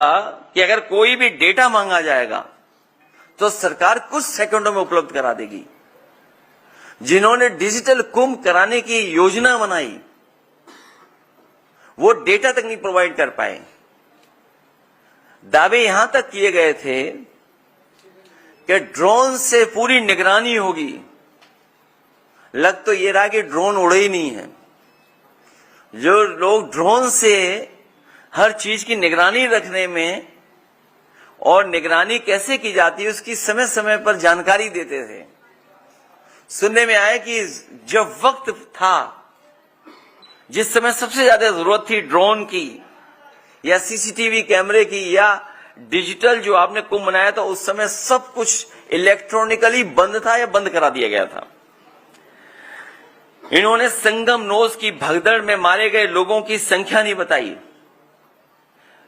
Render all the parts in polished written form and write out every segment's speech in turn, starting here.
कि अगर कोई भी डेटा मांगा जाएगा तो सरकार कुछ सेकंडों में उपलब्ध करा देगी। जिन्होंने डिजिटल कुंभ कराने की योजना बनाई वो डेटा तक नहीं प्रोवाइड कर पाए। दावे यहां तक किए गए थे कि ड्रोन से पूरी निगरानी होगी। लग तो ये रहा कि ड्रोन उड़े ही नहीं है। जो लोग ड्रोन से हर चीज की निगरानी रखने में और निगरानी कैसे की जाती है उसकी समय समय पर जानकारी देते थे। सुनने में आया कि जब वक्त था जिस समय सबसे ज्यादा जरूरत थी ड्रोन की या सीसीटीवी कैमरे की या डिजिटल जो आपने कुंभ बनाया था, उस समय सब कुछ इलेक्ट्रॉनिकली बंद था या बंद करा दिया गया था। इन्होंने संगम नोज की भगदड़ में मारे गए लोगों की संख्या नहीं बताई।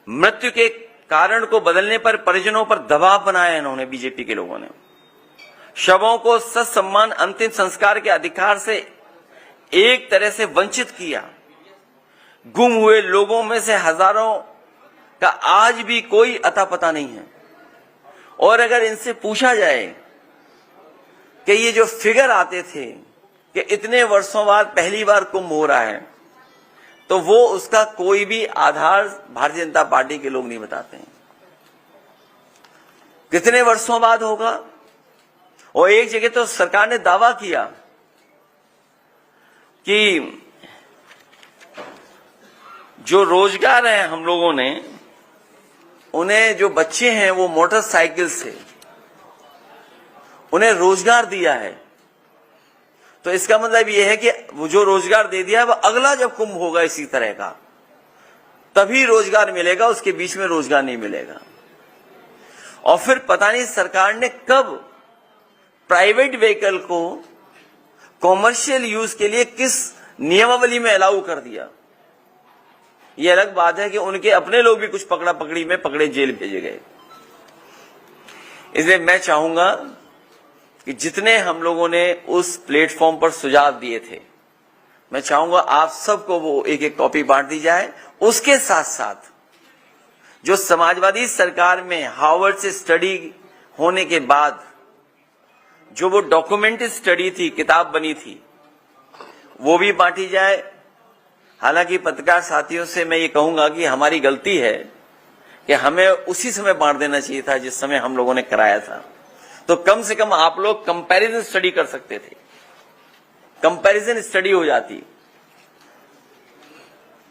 मृत्यु के कारण को बदलने पर परिजनों पर दबाव बनाया इन्होंने, बीजेपी के लोगों ने। शवों को ससम्मान अंतिम संस्कार के अधिकार से एक तरह से वंचित किया। गुम हुए लोगों में से हजारों का आज भी कोई अता पता नहीं है। और अगर इनसे पूछा जाए कि ये जो फिगर आते थे कि इतने वर्षों बाद पहली बार कुंभ हो रहा है, तो वो उसका कोई भी आधार भारतीय जनता पार्टी के लोग नहीं बताते हैं। कितने वर्षों बाद होगा? और एक जगह तो सरकार ने दावा किया कि जो रोजगार है हम लोगों ने उन्हें, जो बच्चे हैं वो मोटरसाइकिल से उन्हें रोजगार दिया है। तो इसका मतलब यह है कि वो जो रोजगार दे दिया है वो अगला जब कुंभ होगा इसी तरह का तभी रोजगार मिलेगा, उसके बीच में रोजगार नहीं मिलेगा। और फिर पता नहीं सरकार ने कब प्राइवेट व्हीकल को कॉमर्शियल यूज के लिए किस नियमावली में अलाउ कर दिया। यह अलग बात है कि उनके अपने लोग भी कुछ पकड़ा पकड़ी में पकड़े, जेल भेजे गए। इसलिए मैं चाहूंगा कि जितने हम लोगों ने उस प्लेटफॉर्म पर सुझाव दिए थे, मैं चाहूंगा आप सबको वो एक एक कॉपी बांट दी जाए। उसके साथ साथ जो समाजवादी सरकार में हार्वर्ड से स्टडी होने के बाद जो वो डॉक्यूमेंटेड स्टडी थी, किताब बनी थी, वो भी बांटी जाए। हालांकि पत्रकार साथियों से मैं ये कहूंगा कि हमारी गलती है कि हमें उसी समय बांट देना चाहिए था जिस समय हम लोगों ने कराया था। तो कम से कम आप लोग कंपैरिजन स्टडी कर सकते थे, कंपैरिजन स्टडी हो जाती।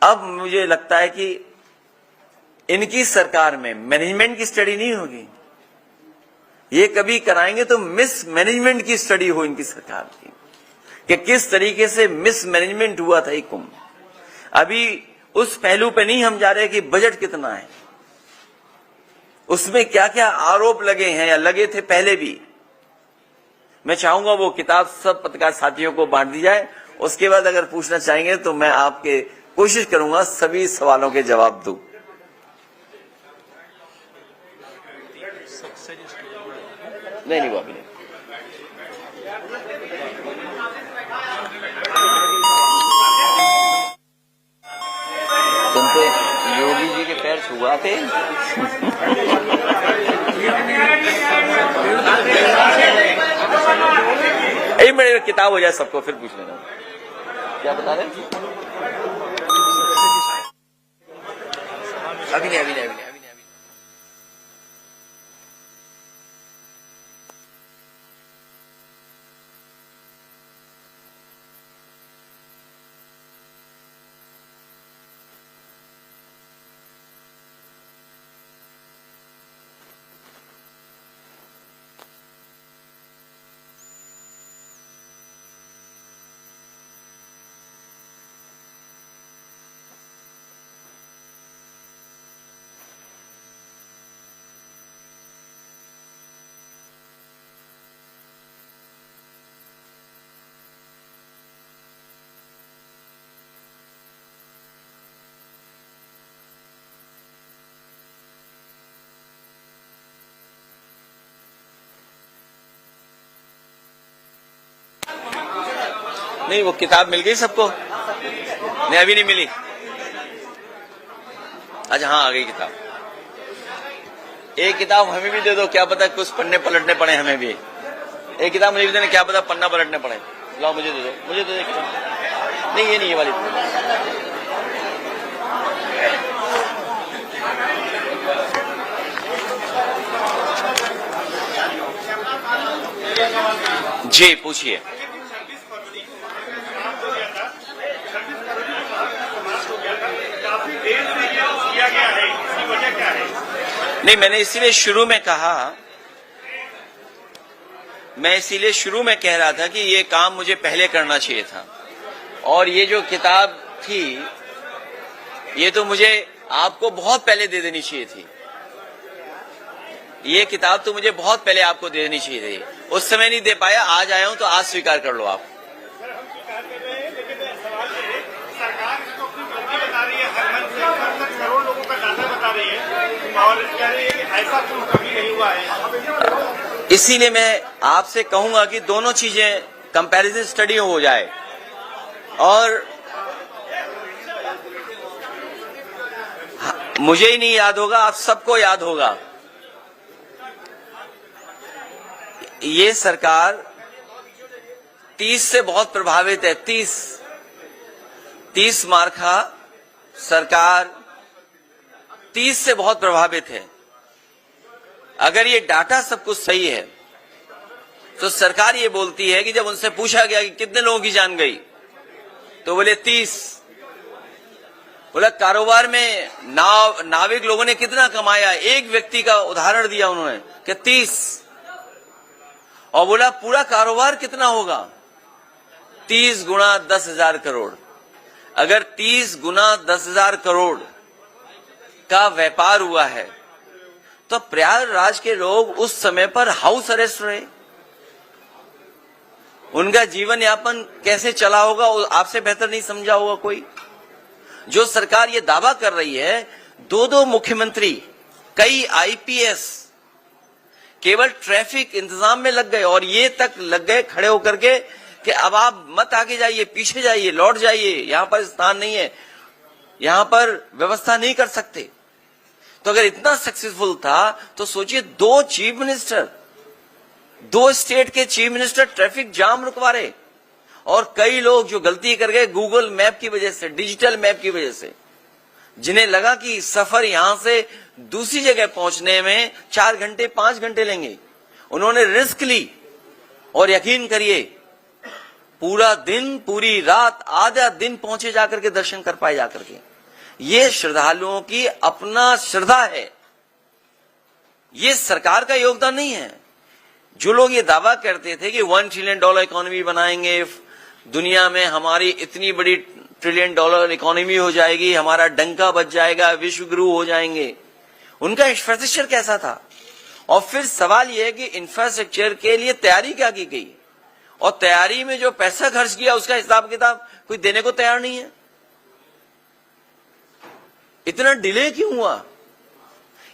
अब मुझे लगता है कि इनकी सरकार में मैनेजमेंट की स्टडी नहीं होगी। ये कभी कराएंगे तो मिस मैनेजमेंट की स्टडी हो इनकी सरकार की, कि किस तरीके से मिस मैनेजमेंट हुआ था ये कुंभ। अभी उस पहलू पे नहीं हम जा रहे कि बजट कितना है, उसमें क्या क्या आरोप लगे हैं या लगे थे पहले भी। मैं चाहूंगा वो किताब सब पत्रकार साथियों को बांट दी जाए। उसके बाद अगर पूछना चाहेंगे तो मैं आपके कोशिश करूंगा सभी सवालों के जवाब दूं। नहीं वो अभी नहीं। तुम तो योगी जी के पैर छुआते। एक मिनट किताब हो जाए सबको फिर पूछ लेना। क्या बता रहे? अभी नहीं। नहीं वो किताब मिल गई सबको? नहीं अभी नहीं मिली। अच्छा हाँ आ गई किताब। एक किताब हमें भी दे दो, क्या पता कुछ पन्ने पलटने पड़े हमें भी। एक किताब मुझे भी देना, क्या पता पन्ना पलटने पड़े। लाओ मुझे दे दो, मुझे दे दो किताब। नहीं ये नहीं, ये वाली। जी पूछिए। नहीं मैंने इसीलिए शुरू में कहा, मैं इसीलिए शुरू में कह रहा था कि ये काम मुझे पहले करना चाहिए था, और ये जो किताब थी ये तो मुझे आपको बहुत पहले दे देनी चाहिए थी। ये किताब तो मुझे बहुत पहले आपको दे देनी चाहिए थी, उस समय नहीं दे पाया, आज आया हूं तो आज स्वीकार कर लो आप। करोड़ लोगों का डाटा बता रही है और कह रही है कि ऐसा कुछ कभी नहीं हुआ है। इसीलिए मैं आपसे कहूंगा कि दोनों चीजें कंपैरिजन स्टडी हो जाए, और मुझे ही नहीं याद होगा, आप सबको याद होगा। ये सरकार 30 से बहुत प्रभावित है। 30 मार्का सरकार 30 से बहुत प्रभावित है। अगर ये डाटा सब कुछ सही है तो सरकार ये बोलती है कि जब उनसे पूछा गया कि कितने लोगों की जान गई तो बोले 30। बोला कारोबार में नाविक लोगों ने कितना कमाया, एक व्यक्ति का उदाहरण दिया उन्होंने कि 30, और बोला पूरा कारोबार कितना होगा, 30 गुणा 10,000 करोड़। अगर 30 गुना 10,000 करोड़ का व्यापार हुआ है तो प्रयागराज के लोग उस समय पर हाउस अरेस्ट रहे, उनका जीवन यापन कैसे चला होगा आपसे बेहतर नहीं समझा होगा कोई। जो सरकार ये दावा कर रही है, 2 मुख्यमंत्री, कई आईपीएस केवल ट्रैफिक इंतजाम में लग गए, और ये तक लग गए खड़े होकर के कि अब आप मत आगे जाइए, पीछे जाइए, लौट जाइए, यहां पर स्थान नहीं है, यहां पर व्यवस्था नहीं कर सकते। तो अगर इतना सक्सेसफुल था तो सोचिए 2 चीफ मिनिस्टर, 2 स्टेट के चीफ मिनिस्टर ट्रैफिक जाम रुकवा रहे, और कई लोग जो गलती कर गए गूगल मैप की वजह से, डिजिटल मैप की वजह से, जिन्हें लगा कि सफर यहां से दूसरी जगह पहुंचने में 4 घंटे 5 घंटे लेंगे, उन्होंने रिस्क ली, और यकीन करिए पूरा दिन, पूरी रात, आधा दिन पहुंचे जाकर के दर्शन कर पाए जाकर के। ये श्रद्धालुओं की अपना श्रद्धा है, ये सरकार का योगदान नहीं है। जो लोग ये दावा करते थे कि $1 ट्रिलियन इकोनॉमी बनाएंगे, दुनिया में हमारी इतनी बड़ी $1 ट्रिलियन इकोनॉमी हो जाएगी, हमारा डंका बच जाएगा, विश्व गुरु हो जाएंगे, उनका इंफ्रास्ट्रक्चर कैसा था? और फिर सवाल यह है कि इंफ्रास्ट्रक्चर के लिए तैयारी क्या की गई, और तैयारी में जो पैसा खर्च किया उसका हिसाब किताब कोई देने को तैयार नहीं है। इतना डिले क्यों हुआ?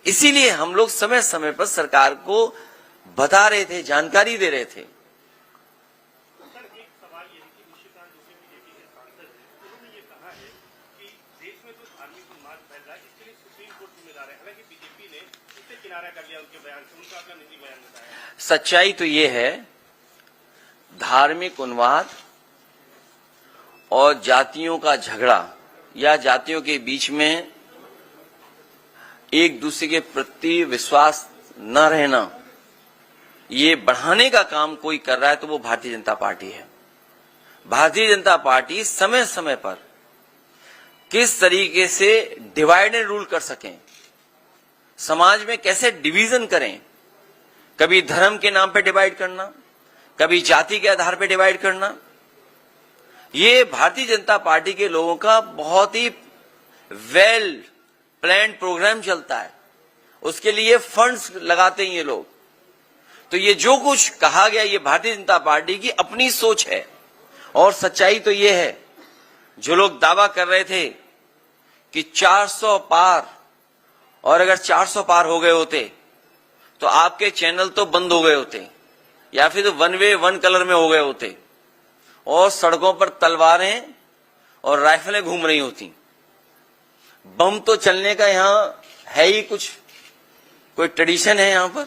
इसीलिए हम लोग समय समय पर सरकार को बता रहे थे, जानकारी दे रहे थे। सच्चाई तो ये है, धार्मिक उन्माद और जातियों का झगड़ा या जातियों के बीच में एक दूसरे के प्रति विश्वास न रहना, ये बढ़ाने का काम कोई कर रहा है तो वो भारतीय जनता पार्टी है। भारतीय जनता पार्टी समय समय पर किस तरीके से डिवाइड एंड रूल कर सकें, समाज में कैसे डिवीजन करें, कभी धर्म के नाम पे डिवाइड करना, कभी जाति के आधार पे डिवाइड करना, ये भारतीय जनता पार्टी के लोगों का बहुत ही वेल प्लान्ड प्रोग्राम चलता है। उसके लिए फंड्स लगाते हैं ये लोग। तो ये जो कुछ कहा गया ये भारतीय जनता पार्टी की अपनी सोच है, और सच्चाई तो ये है, जो लोग दावा कर रहे थे कि 400 पार, और अगर 400 पार हो गए होते तो आपके चैनल तो बंद हो गए होते, या फिर तो 1 वे 1 कलर में हो गए होते, और सड़कों पर तलवारें और राइफलें घूम रही होती। बम तो चलने का यहां है ही कुछ, कोई ट्रेडिशन है यहां पर?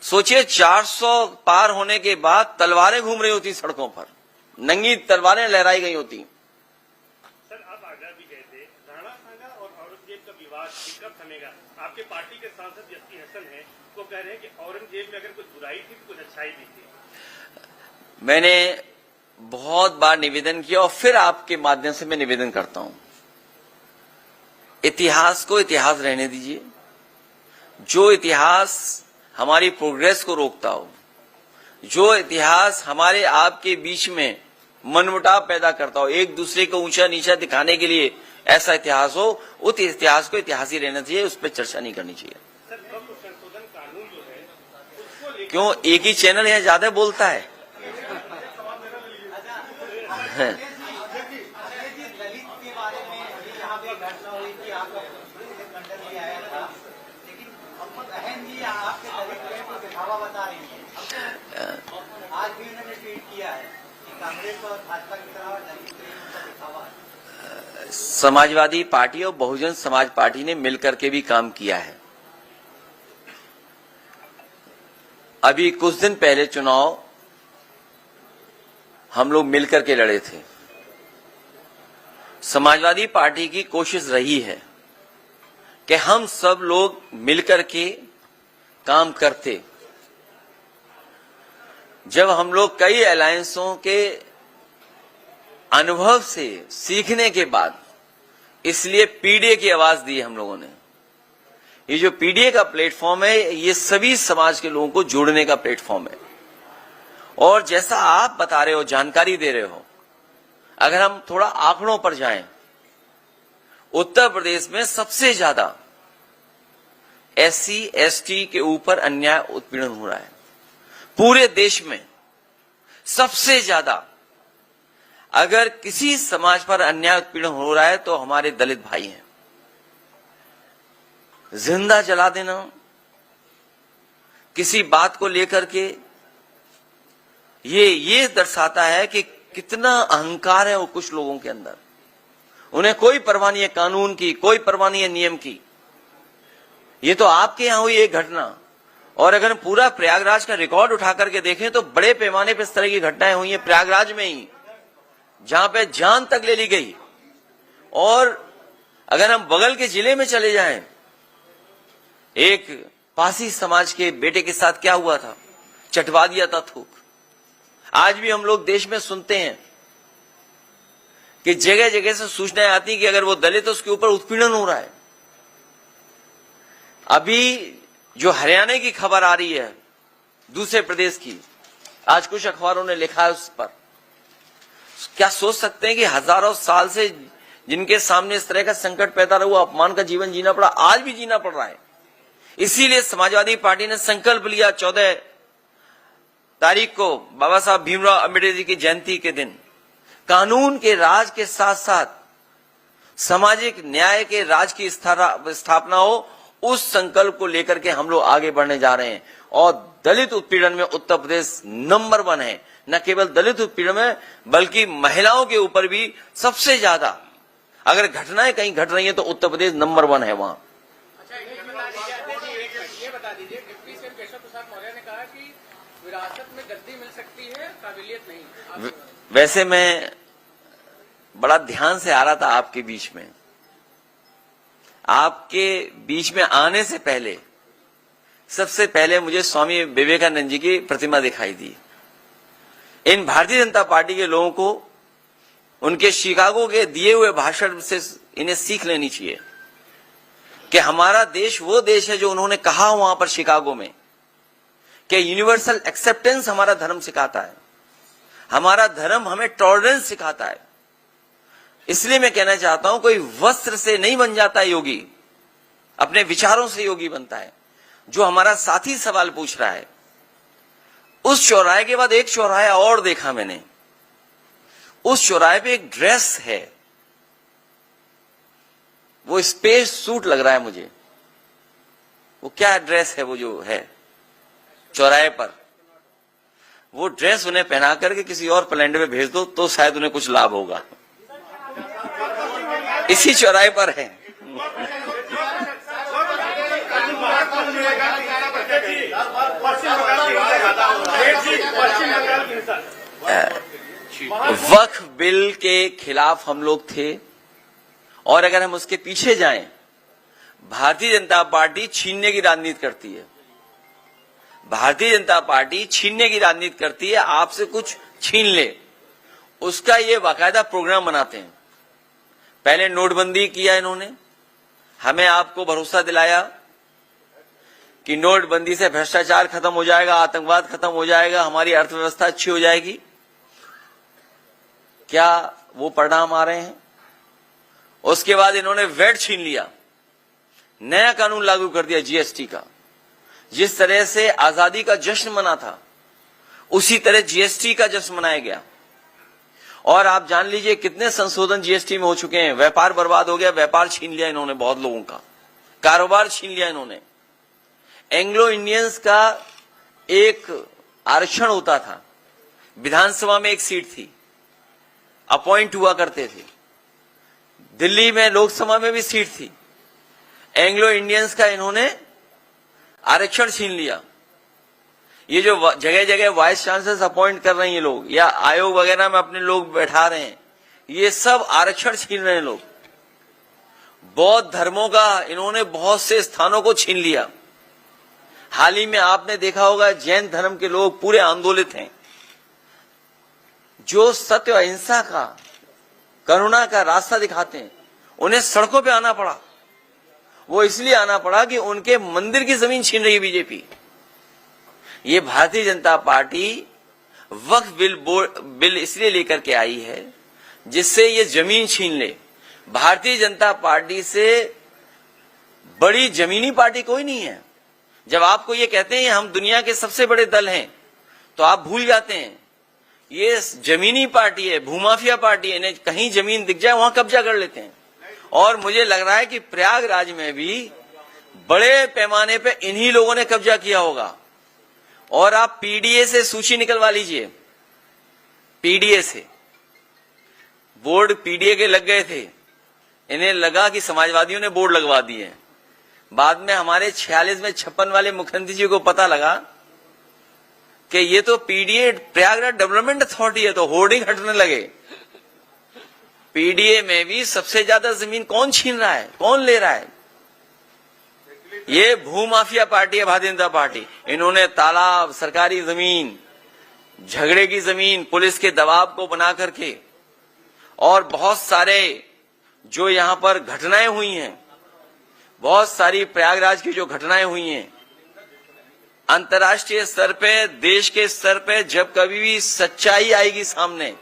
सोचिए 400 पार होने के बाद तलवारें घूम रही होती सड़कों पर, नंगी तलवारें लहराई गई होती। सर आप आगरा भी गए थे, राणा सांगा और औरंगजेब का विवाद कब थमेगा? आपके पार्टी के सांसद जस्ती हसन हैं, वो कह रहे हैं कि औरंगजेब में अगर कुछ बुराई थी तो कुछ अच्छाई भी थी। मैंने बहुत बार निवेदन किया और फिर आपके माध्यम से मैं निवेदन करता हूं, इतिहास को इतिहास रहने दीजिए। जो इतिहास हमारी प्रोग्रेस को रोकता हो, जो इतिहास हमारे आपके बीच में मनमुटाव पैदा करता हो, एक दूसरे को ऊंचा नीचा दिखाने के लिए ऐसा इतिहास हो, उस इतिहास को इतिहास ही रहना चाहिए, उस पर चर्चा नहीं करनी चाहिए। सर वक्फ संशोधन कानून जो है उसको लेकर क्यों एक ही चैनल यहां ज्यादा बोलता है? आज भी उन्होंने ट्वीट किया है कि कांग्रेस और भाजपा की तरह दलित प्रेम का दिखावा है। समाजवादी पार्टी और बहुजन समाज पार्टी ने मिलकर के भी काम किया है। अभी कुछ दिन पहले चुनाव हम लोग मिलकर के लड़े थे। समाजवादी पार्टी की कोशिश रही है कि हम सब लोग मिलकर के काम करते। जब हम लोग कई अलायंसों के अनुभव से सीखने के बाद इसलिए पीडीए की आवाज दी हम लोगों ने। ये जो पीडीए का प्लेटफॉर्म है, ये सभी समाज के लोगों को जोड़ने का प्लेटफॉर्म है। और जैसा आप बता रहे हो, जानकारी दे रहे हो, अगर हम थोड़ा आंकड़ों पर जाएं, उत्तर प्रदेश में सबसे ज्यादा एससी एसटी के ऊपर अन्याय उत्पीड़न हो रहा है। पूरे देश में सबसे ज्यादा अगर किसी समाज पर अन्याय उत्पीड़न हो रहा है तो हमारे दलित भाई हैं। जिंदा जला देना किसी बात को लेकर के, ये दर्शाता है कि कितना अहंकार है वो कुछ लोगों के अंदर। उन्हें कोई परवाह नहीं है कानून की, कोई परवाह नहीं है नियम की। ये तो आपके यहां हुई एक घटना, और अगर पूरा प्रयागराज का रिकॉर्ड उठा करके देखें तो बड़े पैमाने पर इस तरह की घटनाएं हुई हैं प्रयागराज में ही, जहां पे जान तक ले ली गई। और अगर हम बगल के जिले में चले जाएं, एक पासी समाज के बेटे के साथ क्या हुआ था, चटवा दिया था थूक। आज भी हम लोग देश में सुनते हैं कि जगह जगह से सूचनाएं आती कि अगर वो दलित है उसके ऊपर उत्पीड़न हो रहा है। अभी जो हरियाणा की खबर आ रही है दूसरे प्रदेश की, आज कुछ अखबारों ने लिखा है उस पर। क्या सोच सकते हैं कि हजारों साल से जिनके सामने इस तरह का संकट पैदा हुआ, अपमान का जीवन जीना पड़ा, आज भी जीना पड़ रहा है। इसीलिए समाजवादी पार्टी ने संकल्प लिया 14 तारीख को बाबा साहब भीमराव अम्बेडकर जी की जयंती के दिन कानून के राज के साथ साथ सामाजिक न्याय के राज की स्थापना हो। उस संकल्प को लेकर के हम लोग आगे बढ़ने जा रहे हैं। और दलित उत्पीड़न में उत्तर प्रदेश नंबर 1 है। न केवल दलित उत्पीड़न में बल्कि महिलाओं के ऊपर भी सबसे ज्यादा अगर घटनाएं कहीं घट रही हैं तो उत्तर प्रदेश नंबर 1 है वहां। ये बता दीजिए, डिप्टी सीएम केशव प्रसाद मौर्य ने कहा कि विरासत में गद्दी मिल सकती है, काबिलियत नहीं। वैसे मैं बड़ा ध्यान से आ रहा था आपके बीच में। आपके बीच में आने से पहले सबसे पहले मुझे स्वामी विवेकानंद जी की प्रतिमा दिखाई दी। इन भारतीय जनता पार्टी के लोगों को उनके शिकागो के दिए हुए भाषण से इन्हें सीख लेनी चाहिए कि हमारा देश वो देश है जो उन्होंने कहा वहां पर शिकागो में कि यूनिवर्सल एक्सेप्टेंस हमारा धर्म सिखाता है, हमारा धर्म हमें टॉलरेंस सिखाता है। इसलिए मैं कहना चाहता हूं, कोई वस्त्र से नहीं बन जाता है योगी, अपने विचारों से योगी बनता है। जो हमारा साथी सवाल पूछ रहा है, उस चौराहे के बाद एक चौराहा और देखा मैंने। उस चौराहे पे एक ड्रेस है, वो स्पेस सूट लग रहा है मुझे। वो क्या ड्रेस है वो जो है चौराहे पर? वो ड्रेस उन्हें पहना करके किसी और प्लेनेट में भेज दो तो शायद उन्हें कुछ लाभ होगा। इसी चौराहे पर है। पश्चिम बंगाल की हिंसा वक्फ बिल के खिलाफ हम लोग थे, और अगर हम उसके पीछे जाएं, भारतीय जनता पार्टी छीनने की राजनीति करती है। भारतीय जनता पार्टी छीनने की राजनीति करती है, आपसे कुछ छीन ले, उसका ये बाकायदा प्रोग्राम बनाते हैं। पहले नोटबंदी किया इन्होंने, हमें आपको भरोसा दिलाया कि नोटबंदी से भ्रष्टाचार खत्म हो जाएगा, आतंकवाद खत्म हो जाएगा, हमारी अर्थव्यवस्था अच्छी हो जाएगी। क्या वो परिणाम आ रहे हैं? उसके बाद इन्होंने वैट छीन लिया, नया कानून लागू कर दिया जीएसटी का। जिस तरह से आजादी का जश्न मना था, उसी तरह जीएसटी का जश्न मनाया गया। और आप जान लीजिए कितने संशोधन जीएसटी में हो चुके हैं। व्यापार बर्बाद हो गया, व्यापार छीन लिया इन्होंने बहुत लोगों का, कारोबार छीन लिया इन्होंने। एंग्लो इंडियंस का एक आरक्षण होता था, विधानसभा में एक सीट थी, अपॉइंट हुआ करते थे। दिल्ली में लोकसभा में भी सीट थी। एंग्लो इंडियंस का इन्होंने आरक्षण छीन लिया। ये जो जगह जगह वाइस चांसलर्स अपॉइंट कर रहे हैं ये लोग, या आयोग वगैरह में अपने लोग बैठा रहे हैं, ये सब आरक्षण छीन रहे हैं लोग। बौद्ध धर्मों का इन्होंने बहुत से स्थानों को छीन लिया। हाल ही में आपने देखा होगा जैन धर्म के लोग पूरे आंदोलित हैं। जो सत्य अहिंसा का, करुणा का रास्ता दिखाते हैं, उन्हें सड़कों पे आना पड़ा। वो इसलिए आना पड़ा कि उनके मंदिर की जमीन छीन रही है बीजेपी। ये भारतीय जनता पार्टी वक्फ बिल इसलिए लेकर के आई है जिससे ये जमीन छीन ले। भारतीय जनता पार्टी से बड़ी जमीनी पार्टी कोई नहीं है। जब आपको ये कहते हैं हम दुनिया के सबसे बड़े दल हैं, तो आप भूल जाते हैं ये जमीनी पार्टी है, भूमाफिया पार्टी है। इन्हें कहीं जमीन दिख जाए वहां कब्जा कर लेते हैं। और मुझे लग रहा है कि प्रयागराज में भी बड़े पैमाने पे इन्हीं लोगों ने कब्जा किया होगा। और आप पीडीए से सूची निकलवा लीजिए, पीडीए से बोर्ड पीडीए के लग गए थे, इन्हें लगा कि समाजवादियों ने बोर्ड लगवा दिए। बाद में हमारे 46 में 56 वाले मुख्यमंत्री जी को पता लगा कि ये तो पीडीए प्रयागराज डेवलपमेंट अथॉरिटी है, तो होर्डिंग हटने लगे। पीडीए में भी सबसे ज्यादा जमीन कौन छीन रहा है, कौन ले रहा है? ये भूमाफिया पार्टी है भारतीय जनता पार्टी। इन्होंने तालाब, सरकारी जमीन, झगड़े की जमीन, पुलिस के दबाव को बना करके, और बहुत सारे जो यहां पर घटनाएं हुई हैं, बहुत सारी प्रयागराज की जो घटनाएं हुई हैं, अंतर्राष्ट्रीय स्तर पे, देश के स्तर पे जब कभी भी सच्चाई आएगी सामने,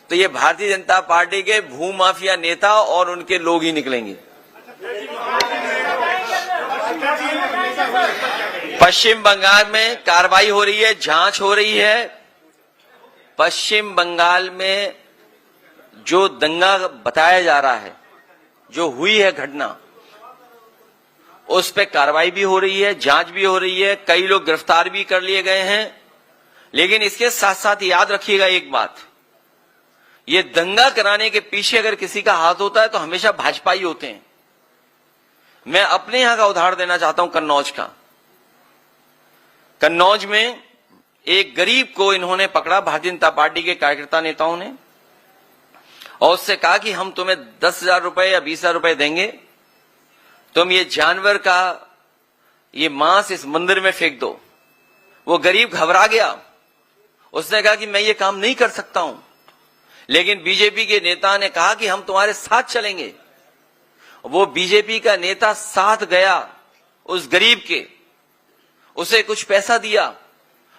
तो ये भारतीय जनता पार्टी के भूमाफिया नेता और उनके लोग ही निकलेंगे। पश्चिम बंगाल में कार्रवाई हो रही है, जांच हो रही है। पश्चिम बंगाल में जो दंगा बताया जा रहा है, जो हुई है घटना, उस पे कार्रवाई भी हो रही है, जांच भी हो रही है, कई लोग गिरफ्तार भी कर लिए गए हैं। लेकिन इसके साथ साथ याद रखिएगा एक बात, ये दंगा कराने के पीछे अगर किसी का हाथ होता है तो हमेशा भाजपा ही होते हैं। मैं अपने यहां का उदाहरण देना चाहता हूं, कन्नौज का। कन्नौज में एक गरीब को इन्होंने पकड़ा, भारतीय जनता पार्टी के कार्यकर्ता नेताओं ने, और उससे कहा कि हम तुम्हें 10,000 रुपए या 20,000 रुपए देंगे, तुम ये जानवर का ये मांस इस मंदिर में फेंक दो। वो गरीब घबरा गया, उसने कहा कि मैं ये काम नहीं कर सकता हूं। लेकिन बीजेपी के नेता ने कहा कि हम तुम्हारे साथ चलेंगे। वो बीजेपी का नेता साथ गया उस गरीब के, उसे कुछ पैसा दिया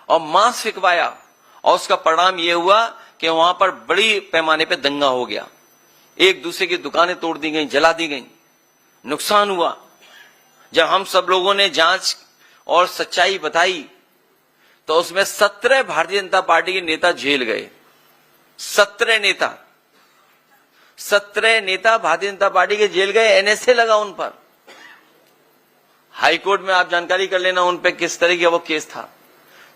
और मांस फिकवाया, और उसका परिणाम यह हुआ कि वहां पर बड़ी पैमाने पे दंगा हो गया। एक दूसरे की दुकानें तोड़ दी गई, जला दी गई, नुकसान हुआ। जब हम सब लोगों ने जांच और सच्चाई बताई तो उसमें 17 भारतीय जनता पार्टी के नेता जेल गए। 17 नेता भारतीय जनता पार्टी के जेल गए, एनएसए लगा उन पर। हाईकोर्ट में आप जानकारी कर लेना उन पे किस तरह का वो केस था।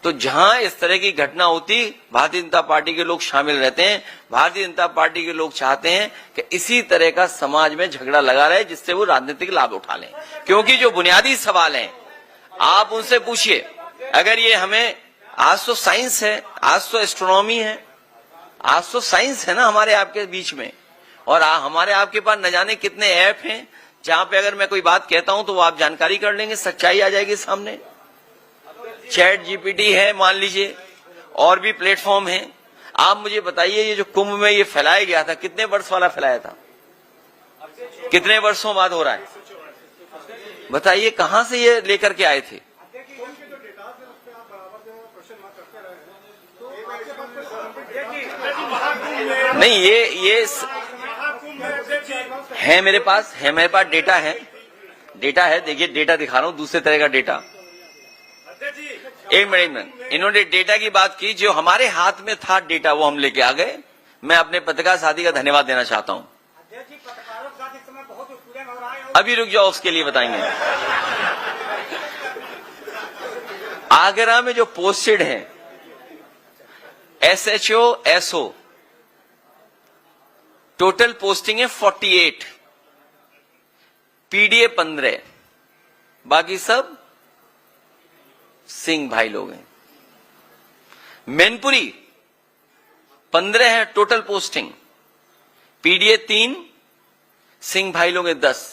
तो जहां इस तरह की घटना होती, भारतीय जनता पार्टी के लोग शामिल रहते हैं। भारतीय जनता पार्टी के लोग चाहते हैं कि इसी तरह का समाज में झगड़ा लगा रहे, जिससे वो राजनीतिक लाभ उठा लें। क्योंकि जो बुनियादी सवाल हैं, आप उनसे पूछिए, अगर ये हमें, आज तो साइंस है, आज तो एस्ट्रोनॉमी है, आज तो साइंस है ना हमारे आपके बीच में, और हमारे आपके पास न जाने कितने ऐप हैं जहां पे अगर मैं कोई बात कहता हूं तो वो आप जानकारी कर लेंगे, सच्चाई आ जाएगी सामने। चैट जीपीटी है मान लीजिए, और भी प्लेटफॉर्म हैं। आप मुझे बताइए, ये जो कुंभ में ये फैलाया गया था, कितने वर्ष वाला फैलाया था, कितने वर्षों बाद हो रहा है, बताइए कहां से ये लेकर के आए थे? नहीं, ये है मेरे पास डेटा है, देखिए डेटा दिखा रहा हूं, दूसरे तरह का डेटा। एक मिनट, इन्होंने डेटा की बात की, जो हमारे हाथ में था डेटा वो हम लेके आ गए। मैं अपने पत्रकार साथी का धन्यवाद देना चाहता हूं। अभी रुक जाओ, उसके लिए बताएंगे। आगरा में जो पोस्टेड है SHO SO, टोटल पोस्टिंग है 48, PDA 15, बाकी सब सिंह भाई लोग हैं। मैनपुरी 15 है टोटल पोस्टिंग, PDA 3, सिंह भाई लोग हैं 10।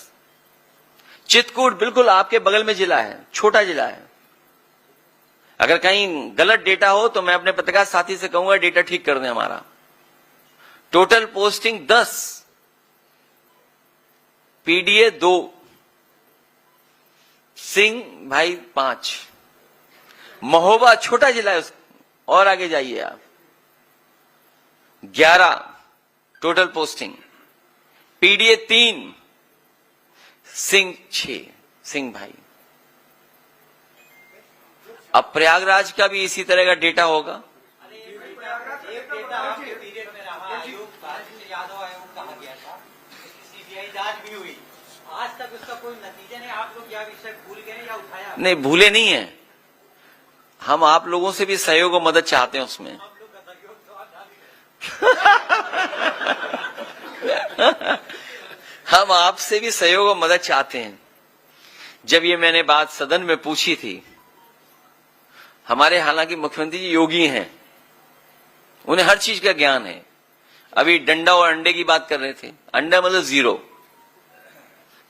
चित्रकूट बिल्कुल आपके बगल में जिला है, छोटा जिला है। अगर कहीं गलत डेटा हो तो मैं अपने पत्रकार साथी से कहूंगा डेटा ठीक कर दें हमारा। टोटल पोस्टिंग 10, PDA 2, सिंह भाई 5। महोबा छोटा जिला है, और आगे जाइए आप, 11 total posting, PDA 3, Singh 6, Singh भाई। अब प्रयागराज का भी इसी तरह का डेटा होगा। एक डेटा आपके पीरियड में रहा, आयोग यादव आयोग कहा गया था, CBI जांच भी हुई, आज तक उसका कोई नतीजा नहीं। आप लोग यह विषय भूल गए या उठाया? नहीं, भूले नहीं है, हम आप लोगों से भी सहयोग और मदद चाहते हैं उसमें। हम आपसे भी सहयोग और मदद चाहते हैं। जब ये मैंने बात सदन में पूछी थी, हमारे हालांकि मुख्यमंत्री जी योगी हैं, उन्हें हर चीज का ज्ञान है। अभी डंडा और अंडे की बात कर रहे थे, अंडा मतलब 0,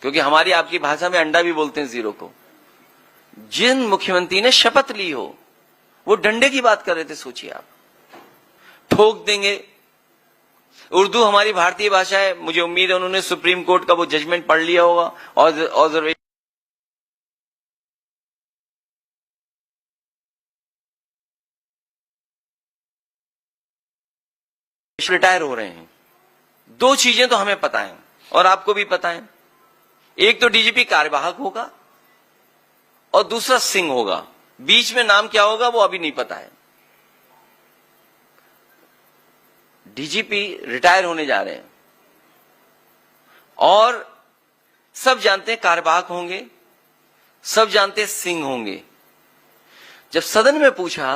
क्योंकि हमारी आपकी भाषा में अंडा भी बोलते हैं 0 को। जिन मुख्यमंत्री ने शपथ ली हो वो डंडे की बात कर रहे थे, सोचिए आप, ठोक देंगे। उर्दू हमारी भारतीय भाषा है, मुझे उम्मीद है उन्होंने सुप्रीम कोर्ट का वो जजमेंट पढ़ लिया होगा और रिटायर हो रहे हैं। 2 चीजें तो हमें पता है और आपको भी पता है, एक तो डीजीपी कार्यवाहक होगा और दूसरा सिंह होगा, बीच में नाम क्या होगा वो अभी नहीं पता है। डीजीपी रिटायर होने जा रहे हैं और सब जानते हैं कार्यवाहक होंगे, सब जानते हैं सिंह होंगे। जब सदन में पूछा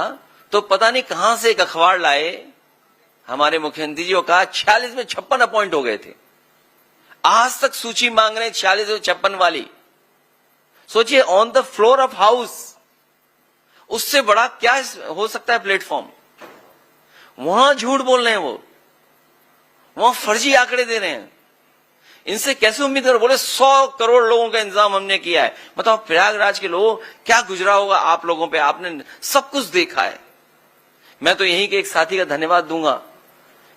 तो पता नहीं कहां से एक अखबार लाए हमारे मुख्यमंत्री जी, को कहा 46 में 56 अपॉइंट हो गए थे। आज तक सूची मांग रहे हैं 46 और 56 वाली। सोचिए, on the floor of house, उससे बड़ा क्या हो सकता है प्लेटफॉर्म। वहां झूठ बोल रहे हैं, वो वहां फर्जी आंकड़े दे रहे हैं। इनसे कैसे उम्मीद करो? बोले 100 करोड़ लोगों का इंतजाम हमने किया है। बताओ प्रयागराज के लोगों क्या गुजरा होगा आप लोगों पे, आपने सब कुछ देखा है। मैं तो यहीं के एक साथी का धन्यवाद दूंगा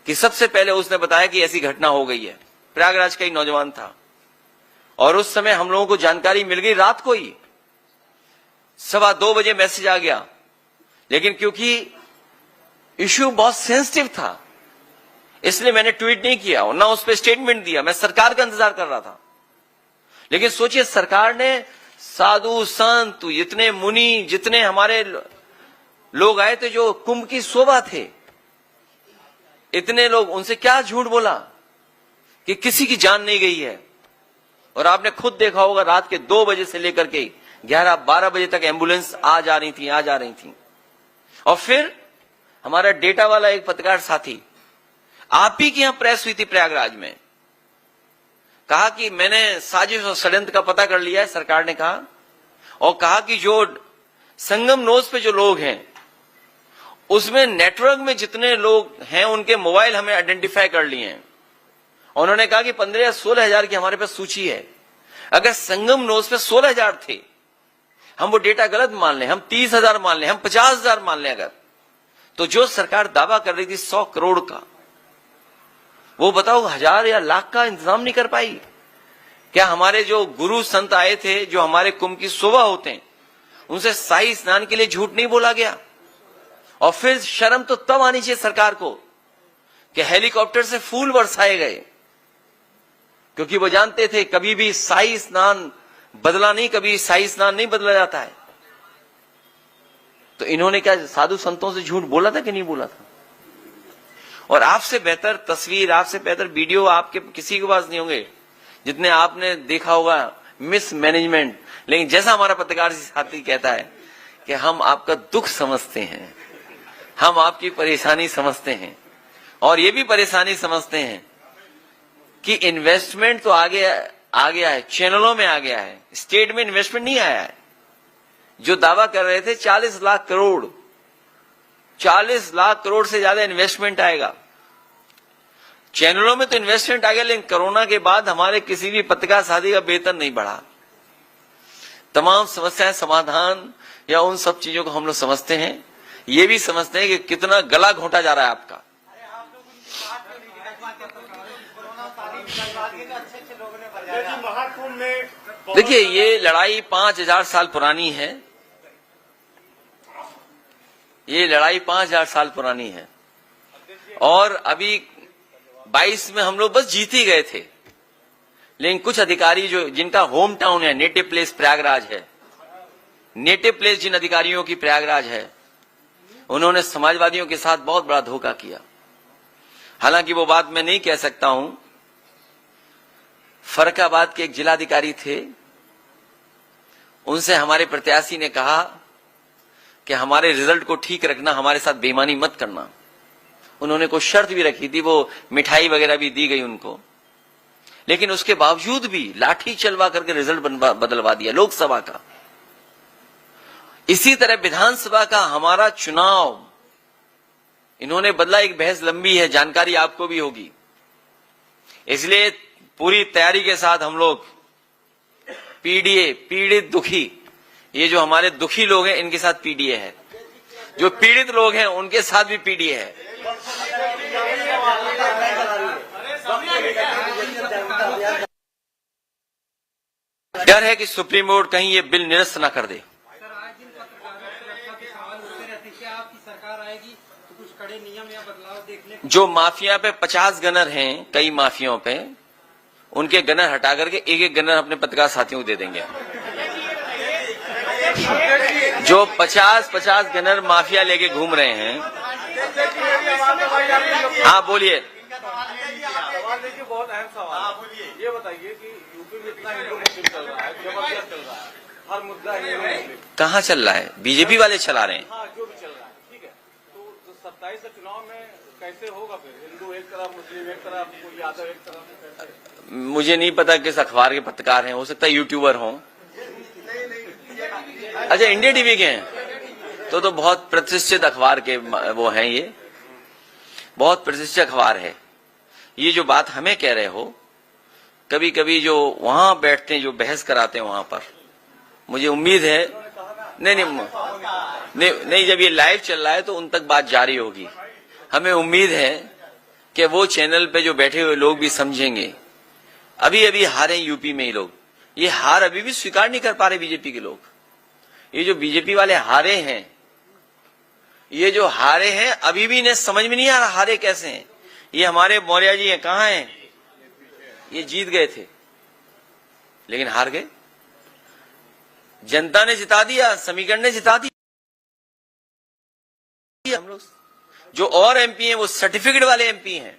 कि सबसे पहले उसने बताया कि ऐसी घटना हो गई है। प्रयागराज का ही नौजवान था और उस समय हम लोगों को जानकारी मिल गई रात को ही, 2:15 बजे मैसेज आ गया। लेकिन क्योंकि इश्यू बहुत सेंसिटिव था इसलिए मैंने ट्वीट नहीं किया और ना उस पर स्टेटमेंट दिया, मैं सरकार का इंतजार कर रहा था। लेकिन सोचिए, सरकार ने साधु संत, इतने मुनि, जितने हमारे लोग आए थे जो कुंभ की शोभा थे, इतने लोग, उनसे क्या झूठ बोला कि किसी की जान नहीं गई है। और आपने खुद देखा होगा रात के 2 बजे से लेकर के 11-12 बजे तक एम्बुलेंस आ जा रही थी। और फिर हमारा डेटा वाला एक पत्रकार साथी, आप ही की यहां प्रेस हुई थी प्रयागराज में, कहा कि मैंने साजिश और षड्यंत्र का पता कर लिया है। सरकार ने कहा और कहा कि जो संगम नोज पे जो लोग हैं उसमें नेटवर्क में जितने लोग हैं उनके मोबाइल हमें आइडेंटिफाई कर लिए हैं। उन्होंने कहा कि 15 या 16 हजार की हमारे पास सूची है। अगर संगम नोज पे 16 हजार थे, हम वो डेटा गलत मान लें, हम 30,000 मान लें, हम 50,000 मान लें, अगर तो जो सरकार दावा कर रही थी 100 करोड़ का, वो बताओ 1000 या लाख का इंतजाम नहीं कर पाई। क्या हमारे जो गुरु संत आए थे, जो हमारे कुंभ की शोभा होते हैं, उनसे शाही स्नान के लिए झूठ नहीं बोला गया? और फिर शर्म तो तब आनी चाहिए सरकार को कि हेलीकॉप्टर से फूल बरसाए गए, क्योंकि वो जानते थे कभी भी शाही स्नान बदला नहीं, कभी शाही स्नान नहीं बदला जाता है। तो इन्होंने क्या साधु संतों से झूठ बोला था कि नहीं बोला था? और आपसे बेहतर तस्वीर, आपसे बेहतर वीडियो आपके किसी के पास नहीं होंगे जितने आपने देखा होगा मिस मैनेजमेंट। लेकिन जैसा हमारा पत्रकार साथी कहता है कि हम आपका दुख समझते हैं, हम आपकी परेशानी समझते हैं, और ये भी परेशानी समझते हैं कि इन्वेस्टमेंट तो आ गया है, चैनलों में आ गया है, स्टेट में इन्वेस्टमेंट नहीं आया है। जो दावा कर रहे थे 40 लाख करोड़, 40 लाख करोड़ से ज्यादा इन्वेस्टमेंट आएगा। चैनलों में तो इन्वेस्टमेंट आ गया, लेकिन कोरोना के बाद हमारे किसी भी पत्रकार साथी का वेतन नहीं बढ़ा। तमाम समस्याएं समाधान या उन सब चीजों को हम लोग समझते हैं, ये भी समझते हैं कि कितना गला घोंटा जा रहा है आपका। अरे आप लोग उनकी बात क्यों नहीं निकलवाते? कोरोना तारीफ निकलवा के तो अच्छे लोगों ने बजाया। महाकुंभ में देखिए, ये लड़ाई 5000 साल पुरानी है। ये लड़ाई 5000 साल पुरानी है, और अभी 22 में हम लोग बस जीत ही गए थे। लेकिन कुछ अधिकारी जो जिनका होम टाउन है, नेटिव प्लेस प्रयागराज है, नेटिव प्लेस जिन अधिकारियों की प्रयागराज है, उन्होंने समाजवादियों के साथ बहुत बड़ा धोखा किया। हालांकि वो बात मैं नहीं कह सकता हूं। फर्रुखाबाद के एक जिलाधिकारी थे, उनसे हमारे प्रत्याशी ने कहा कि हमारे रिजल्ट को ठीक रखना, हमारे साथ बेईमानी मत करना। उन्होंने कोई शर्त भी रखी थी, वो मिठाई वगैरह भी दी गई उनको, लेकिन उसके बावजूद भी लाठी चलवा करके रिजल्ट बदलवा दिया लोकसभा का। इसी तरह विधानसभा का हमारा चुनाव इन्होंने बदला। एक बहस लंबी है, जानकारी आपको भी होगी, इसलिए पूरी तैयारी के साथ हम लोग पीडीए, पीड़ित दुखी, ये जो हमारे दुखी लोग हैं इनके साथ पीडीए है, जो पीड़ित लोग हैं उनके साथ भी पीडीए है। डर है कि सुप्रीम कोर्ट कहीं ये बिल निरस्त ना कर दे। सर, आज दिन पत्रकारों सुरक्षा के सवाल उठते रहते हैं। क्या आपकी सरकार आएगी तो कुछ कड़े नियम या बदलाव देखने को? जो माफिया पे 50 गनर हैं, कई माफियाओं पे, उनके गनर हटा करके एक एक गनर अपने पत्रकार साथियों को दे देंगे। जो 50 गनर माफिया लेके घूम रहे हैं। हाँ बोलिए। सवाल देखिए, बहुत अहम सवाल। ये बताइए कि यूपी में इतना हिंदू मुस्लिम चल रहा है, जबरदस्त चल रहा है, हर मुद्दा हिंदू मुस्लिम। कहाँ चल रहा है? बीजेपी वाले चला रहे हैं। हाँ, जो भी चल रहा है, ठीक है। तो 27 से चुनाव में कैसे होगा फिर? हिंदू एक तरफ, मुस्लिम एक तरफ, कोई यादव एक तरफ। मुझे नहीं पता किस अखबार के पत्रकार हैं, हो सकता है यूट्यूबर हों। अच्छा, इंडिया टीवी के हैं, तो बहुत प्रतिष्ठित अखबार के वो हैं, ये बहुत प्रतिष्ठित अखबार है। ये जो बात हमें कह रहे हो, कभी कभी जो वहां बैठते हैं, जो बहस कराते हैं वहां पर, मुझे उम्मीद है नहीं, जब ये लाइव चल रहा है तो उन तक बात जारी होगी। हमें उम्मीद है कि वो चैनल पे जो बैठे हुए लोग भी समझेंगे। अभी अभी हारे यूपी में ही लोग, ये हार अभी भी स्वीकार नहीं कर पा रहे बीजेपी के लोग। ये जो बीजेपी वाले हारे हैं, ये जो हारे हैं, अभी भी इन्हें समझ में नहीं आ रहा हारे कैसे हैं। ये हमारे मौर्य जी हैं, कहाँ हैं? ये जीत गए थे लेकिन हार गए। जनता ने जिता दिया, समीकरण ने जिता दिया। हम लोग जो और एमपी हैं वो सर्टिफिकेट वाले एमपी हैं,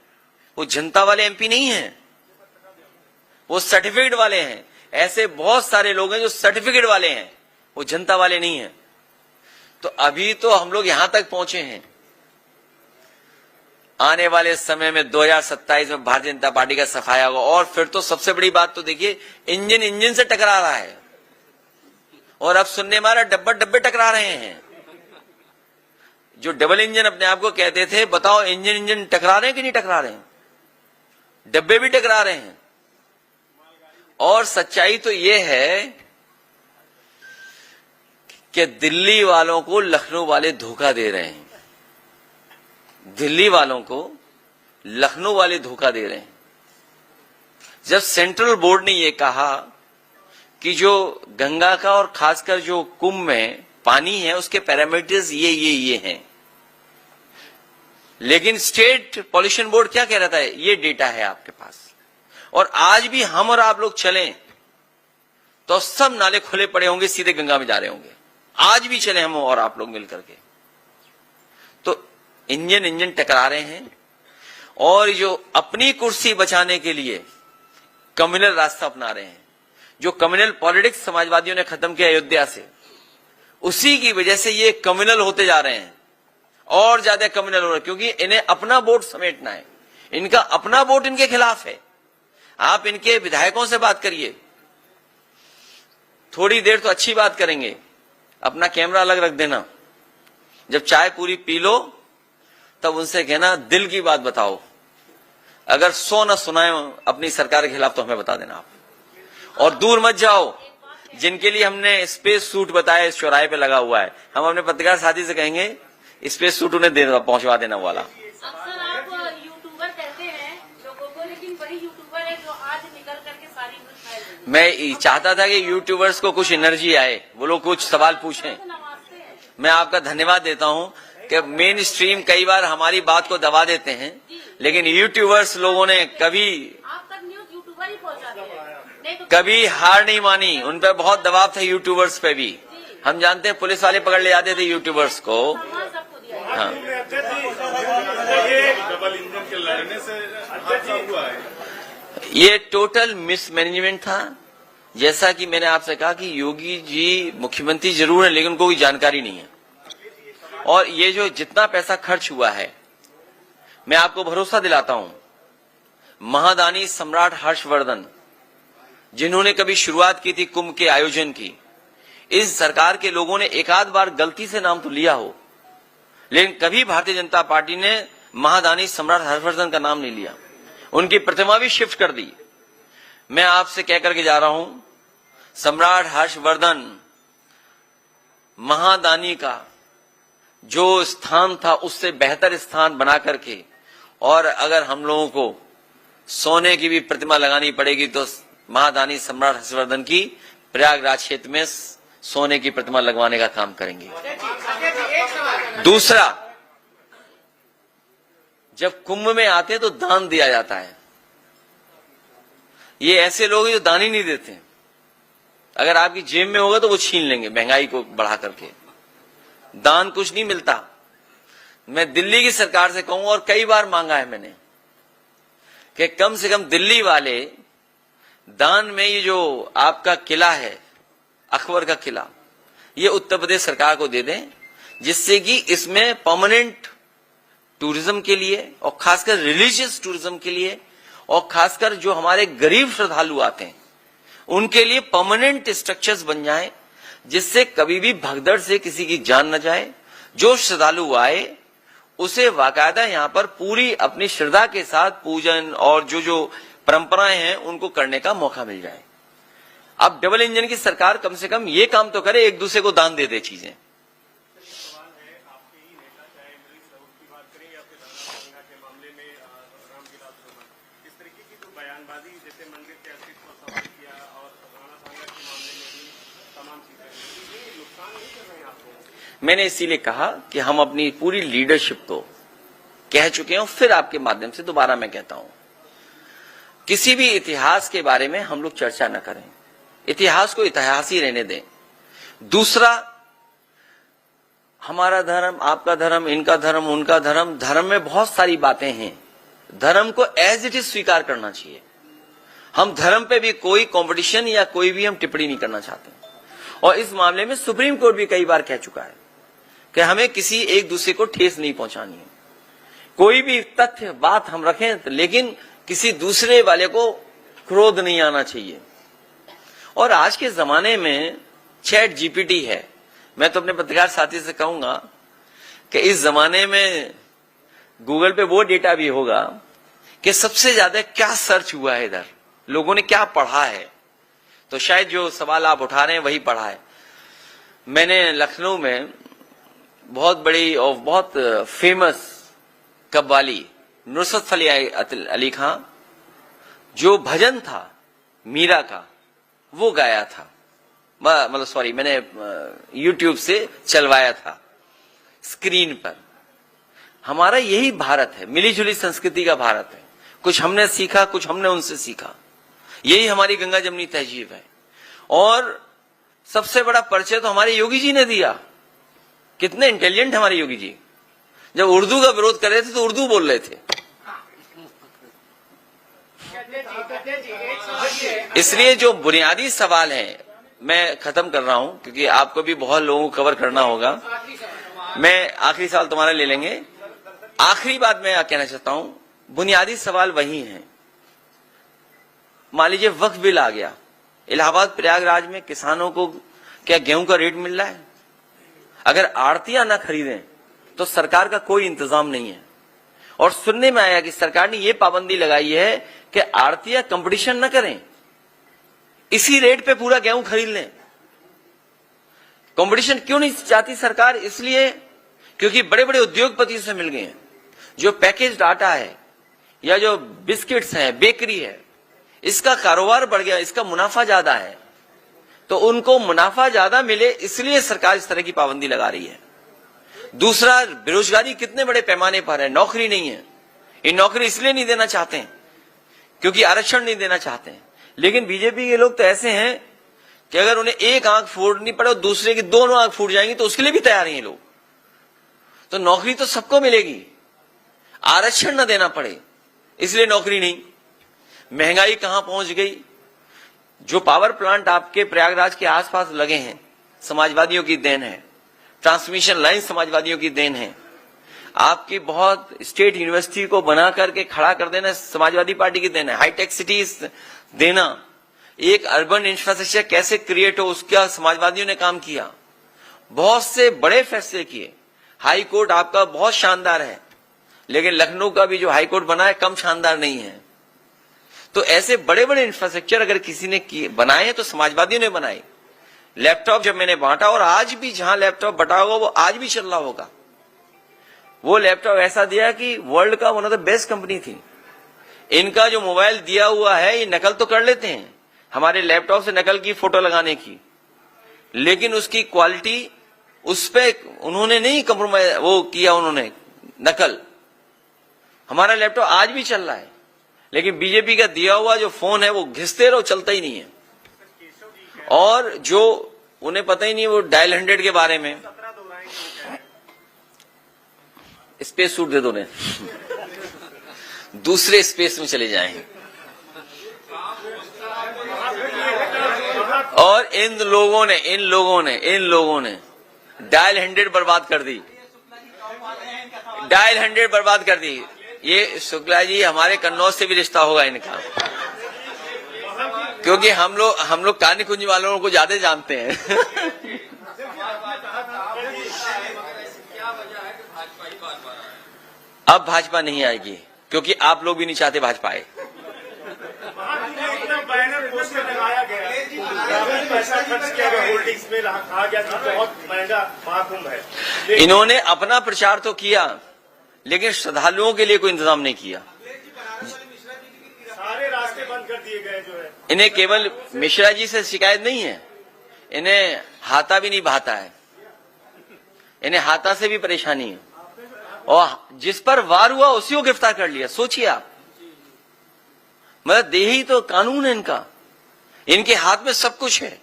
वो जनता वाले एमपी नहीं हैं, वो सर्टिफिकेट वाले हैं। ऐसे बहुत सारे लोग हैं जो सर्टिफिकेट वाले हैं, वो जनता वाले नहीं हैं। तो अभी तो हम लोग यहां तक पहुंचे हैं। आने वाले समय में 2027 में भारतीय जनता पार्टी का सफाया होगा। और फिर तो सबसे बड़ी बात तो देखिए, इंजन से टकरा रहा है और अब सुनने मारा डब्बे टकरा रहे हैं। जो डबल इंजन अपने आप को कहते थे, बताओ इंजन टकरा रहे हैं कि नहीं टकरा रहे हैं? डब्बे भी टकरा रहे हैं। और सच्चाई तो यह है कि दिल्ली वालों को लखनऊ वाले धोखा दे रहे हैं। दिल्ली वालों को लखनऊ वाले धोखा दे रहे हैं। जब सेंट्रल बोर्ड ने यह कहा कि जो गंगा का और खासकर जो कुंभ में पानी है उसके पैरामीटर्स ये हैं, लेकिन स्टेट पॉल्यूशन बोर्ड क्या कह रहा था? ये डेटा है आपके पास। और आज भी हम और आप लोग चलें तो सब नाले खुले पड़े होंगे, सीधे गंगा में जा रहे होंगे। आज भी चले हम और आप लोग मिलकर के, तो इंजन टकरा रहे हैं। और जो अपनी कुर्सी बचाने के लिए कम्युनल रास्ता अपना रहे हैं, जो कम्युनल पॉलिटिक्स समाजवादियों ने खत्म किया अयोध्या से, उसी की वजह से ये कम्युनल होते जा रहे हैं और ज्यादा कम्युनल हो रहे हैं, क्योंकि इन्हें अपना वोट समेटना है। इनका अपना वोट इनके खिलाफ है। आप इनके विधायकों से बात करिए, थोड़ी देर तो अच्छी बात करेंगे, अपना कैमरा अलग रख देना, जब चाय पूरी पी लो तब उनसे कहना दिल की बात बताओ। अगर 100 न सुनाए अपनी सरकार के खिलाफ तो हमें बता देना आप। और दूर मत जाओ, जिनके लिए हमने स्पेस सूट बताया इस चौराहे पे लगा हुआ है, हम अपने पत्रकार साथी से कहेंगे स्पेस सूट उन्हें पहुंचवा देना वाला। अक्सर आप यूट्यूबर कहते हैं लोगों को, लेकिन वही यूट्यूबर है जो आज निकल करके सारी न्यूज़ फैल रही है। मैं चाहता था कि यूट्यूबर्स को कुछ एनर्जी आए, वो लोग कुछ सवाल पूछें। मैं आपका धन्यवाद देता हूं कि मेन स्ट्रीम कई बार हमारी बात को दबा देते हैं, लेकिन यूट्यूबर्स लोगों ने कभी आप तक न्यूज़ यूट्यूबर ही पहुंचाते हैं, नहीं तो कभी हार नहीं मानी। उन पर बहुत दबाव था यूट्यूबर्स पे भी। हम जानते हैं पुलिस वाले पकड़ ले जाते थे यूट्यूबर्स को। सम्मान सबको दिया है। हाँ, डबल इंजन के लड़ने से हादसा हुआ है। ये टोटल मिसमैनेजमेंट था। जैसा कि मैंने आपसे कहा कि योगी जी मुख्यमंत्री जरूर है, लेकिन उनको कोई जानकारी नहीं है। और ये जो जितना पैसा खर्च हुआ है, मैं आपको भरोसा दिलाता हूं, महादानी सम्राट हर्षवर्धन जिन्होंने कभी शुरुआत की थी कुंभ के आयोजन की, इस सरकार के लोगों ने एक आध बार गलती से नाम तो लिया हो, लेकिन कभी भारतीय जनता पार्टी ने महादानी सम्राट हर्षवर्धन का नाम नहीं लिया। उनकी प्रतिमा भी शिफ्ट कर दी। मैं आपसे कह करके जा रहा हूं, सम्राट हर्षवर्धन महादानी का जो स्थान था उससे बेहतर स्थान बना करके, और अगर हम लोगों को सोने की भी प्रतिमा लगानी पड़ेगी तो महादानी सम्राट हर्षवर्धन की प्रयागराज क्षेत्र में सोने की प्रतिमा लगवाने का काम करेंगे। दूसरा, जब कुंभ में आते हैं तो दान दिया जाता है। ये ऐसे लोग हैं जो दान ही नहीं देते। अगर आपकी जेब में होगा तो वो छीन लेंगे महंगाई को बढ़ा करके। दान कुछ नहीं मिलता। मैं दिल्ली की सरकार से कहूंगा, और कई बार मांगा है मैंने, कि कम से कम दिल्ली वाले दान में ये जो आपका किला है, अकबर का किला, ये उत्तर प्रदेश सरकार को दे दें, जिससे कि इसमें परमानेंट टूरिज्म के लिए और खासकर रिलीजियस टूरिज्म के लिए और खासकर जो हमारे गरीब श्रद्धालु आते हैं उनके लिए परमानेंट स्ट्रक्चर्स बन जाएं, जिससे कभी भी भगदड़ से किसी की जान न जाए। जो श्रद्धालु आए उसे बाकायदा यहां पर पूरी अपनी श्रद्धा के साथ पूजन और जो परंपराएं हैं उनको करने का मौका मिल जाए। अब डबल इंजन की सरकार कम से कम ये काम तो करे, एक दूसरे को दान दे दे चीजें। मैंने इसीलिए कहा कि हम अपनी पूरी लीडरशिप को कह चुके हैं, फिर आपके माध्यम से दोबारा मैं कहता हूं, किसी भी इतिहास के बारे में हम लोग चर्चा न करें। इतिहास को इतिहास ही रहने दें। दूसरा, हमारा धर्म, आपका धर्म, इनका धर्म, उनका धर्म, धर्म में बहुत सारी बातें हैं। धर्म को एज इट इज स्वीकार करना चाहिए। हम धर्म पे भी कोई कंपटीशन या कोई भी हम टिप्पणी नहीं करना चाहते। और इस मामले में सुप्रीम कोर्ट भी कई बार कह चुका है कि हमें किसी एक दूसरे को ठेस नहीं पहुंचानी है। कोई भी तथ्य बात हम रखें, लेकिन किसी दूसरे वाले को क्रोध नहीं आना चाहिए। और आज के जमाने में चैट जीपीटी है। मैं तो अपने पत्रकार साथी से कहूंगा कि इस जमाने में गूगल पे वो डेटा भी होगा कि सबसे ज्यादा क्या सर्च हुआ है, इधर लोगों ने क्या पढ़ा है, तो शायद जो सवाल आप उठा रहे हैं वही पढ़ा है। मैंने लखनऊ में बहुत बड़ी और बहुत फेमस कव्वाली नुसरत फतेह अली खां, जो भजन था मीरा का, वो गाया था, मतलब सॉरी, मैंने YouTube से चलवाया था स्क्रीन पर। हमारा यही भारत है, मिली जुली संस्कृति का भारत है। कुछ हमने सीखा, कुछ हमने उनसे सीखा, यही हमारी गंगा जमनी तहजीब है। और सबसे बड़ा परिचय तो हमारे योगी जी ने दिया। कितने इंटेलिजेंट हमारे योगी जी, जब उर्दू का विरोध कर रहे थे तो उर्दू बोल रहे थे। इसलिए जो बुनियादी सवाल है, मैं खत्म कर रहा हूं क्योंकि आपको भी बहुत लोगों को कवर करना होगा। मैं आखिरी सवाल तुम्हारा ले लेंगे। आखिरी बात मैं कहना चाहता हूं, बुनियादी सवाल वही है। मान लीजिए वक्फ बिल आ गया, इलाहाबाद प्रयागराज में किसानों को क्या गेहूं का रेट मिल रहा है? अगर आड़तियां ना खरीदें तो सरकार का कोई इंतजाम नहीं है। और सुनने में आया कि सरकार ने यह पाबंदी लगाई है कि आड़तियां कंपटीशन न करें, इसी रेट पे पूरा गेहूं खरीद लें। कंपटीशन क्यों नहीं चाहती सरकार? इसलिए क्योंकि बड़े बड़े उद्योगपति से मिल गए हैं। जो पैकेज आटा है या जो बिस्किट्स हैं, बेकरी है, इसका कारोबार बढ़ गया, इसका मुनाफा ज्यादा है, तो उनको मुनाफा ज्यादा मिले इसलिए सरकार इस तरह की पाबंदी लगा रही है। दूसरा, बेरोजगारी कितने बड़े पैमाने पर है, नौकरी नहीं है। ये नौकरी इसलिए नहीं देना चाहते हैं क्योंकि आरक्षण नहीं देना चाहते हैं। लेकिन बीजेपी के लोग तो ऐसे हैं कि अगर उन्हें एक आंख फूटनी पड़े और दूसरे की दोनों आंख फूट जाएंगी तो उसके लिए भी तैयार हैं ये लोग। तो नौकरी तो सबको मिलेगी, आरक्षण न देना पड़े इसलिए नौकरी नहीं। महंगाई कहां पहुंच गई? जो पावर प्लांट आपके प्रयागराज के आसपास लगे हैं, समाजवादियों की देन है। ट्रांसमिशन लाइन समाजवादियों की देन है। आपकी बहुत स्टेट यूनिवर्सिटी को बना करके खड़ा कर देना समाजवादी पार्टी की देन है। हाईटेक सिटीज देना, एक अर्बन इंफ्रास्ट्रक्चर कैसे क्रिएट हो उसका समाजवादियों ने काम किया। बहुत से बड़े फैसले किए। हाई कोर्ट आपका बहुत शानदार है, लेकिन लखनऊ का भी जो हाई कोर्ट बना है कम शानदार नहीं है। तो ऐसे बड़े बड़े इंफ्रास्ट्रक्चर अगर किसी ने बनाए हैं तो समाजवादियों ने बनाए। लैपटॉप जब मैंने बांटा, और आज भी जहां लैपटॉप बटा होगा वो आज भी चल रहा होगा। वो लैपटॉप ऐसा दिया कि वर्ल्ड का one of the best company थी। इनका जो मोबाइल दिया हुआ है ये नकल तो कर लेते हैं, हमारे लैपटॉप से नकल की फोटो लगाने की, लेकिन उसकी क्वालिटी उस पे उन्होंने नहीं कंप्रोमाइज वो किया, उन्होंने नकल। हमारा लैपटॉप आज भी चल रहा है, लेकिन बीजेपी का दिया हुआ जो फोन है वो घिसते रहो, चलता ही नहीं है। और जो उन्हें पता ही नहीं वो डायल 100 के बारे में, स्पेस सूट दे दो ने दूसरे स्पेस में चले जाएं। और इन लोगों ने डायल 100 बर्बाद कर दी, डायल 100 बर्बाद कर दी। ये शुक्ला जी, हमारे कन्नौज से भी रिश्ता होगा इनका, क्योंकि हम लोग कानी कुंज वालों को ज्यादा जानते हैं। अब भाजपा नहीं आएगी क्योंकि आप लोग भी नहीं चाहते भाजपा आए। बैनर पोस्टर लगाया गया, पैसा खर्च किया गया, होल्डिंग्स में कहा गया कि बहुत महंगा महाकुंभ है। इन्होंने अपना प्रचार तो किया, लेकिन श्रद्धालुओं के लिए कोई इंतजाम नहीं किया। सारे रास्ते बंद कर दिए गए जो है। इन्हें केवल मिश्रा जी से शिकायत नहीं है, इन्हें हाथा भी नहीं भाता है, इन्हें हाथा से भी परेशानी है। और जिस पर वार हुआ उसी को गिरफ्तार कर लिया। सोचिए आप, मतलब देही तो कानून है इनका, इनके हाथ में सब कुछ है।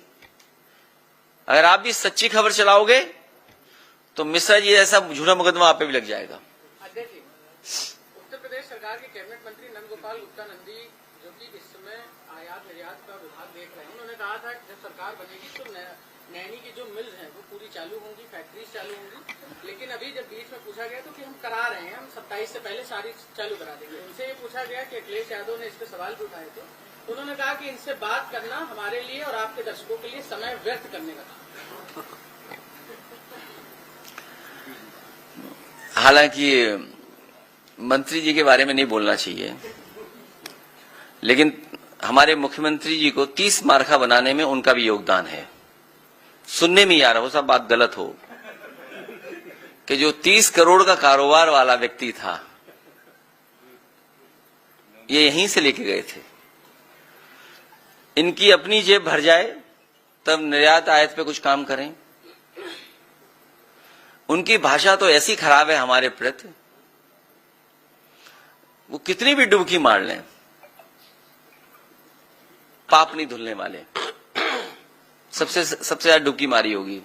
अगर आप भी सच्ची खबर चलाओगे तो मिश्रा जी ऐसा झूठा मुकदमा आप पे भी लग जाएगा। उत्तर प्रदेश सरकार के कैबिनेट मंत्री नंदगोपाल गुप्ता नंदी, जो कि इस समय आयात निर्यात का विभाग देख रहे हैं, उन्होंने कहा था कि जब सरकार बनेगी तो नैनी की जो मिल्स हैं वो पूरी चालू होंगी, फैक्ट्रीज चालू होंगी। लेकिन अभी जब बीच में पूछा गया तो कि हम करा रहे हैं, हम 27 से पहले सारी चालू करा देंगे। उनसे ये पूछा गया कि अखिलेश यादव ने इस पर सवाल भी उठाए थे, तो उन्होंने कहा कि इनसे बात करना हमारे लिए और आपके दर्शकों के लिए समय व्यर्थ करने का था। हालांकि मंत्री जी के बारे में नहीं बोलना चाहिए, लेकिन हमारे मुख्यमंत्री जी को 30 मार्का बनाने में उनका भी योगदान है। सुनने में ही आ रहा हो, सब बात गलत हो, कि जो 30 करोड़ का कारोबार वाला व्यक्ति था, ये यहीं से लेके गए थे। इनकी अपनी जेब भर जाए तब निर्यात आयात पे कुछ काम करें। उनकी भाषा तो ऐसी खराब है हमारे प्रति, वो कितनी भी डुबकी मार लें पाप नहीं धुलने वाले। सबसे ज्यादा डुबकी मारी होगी।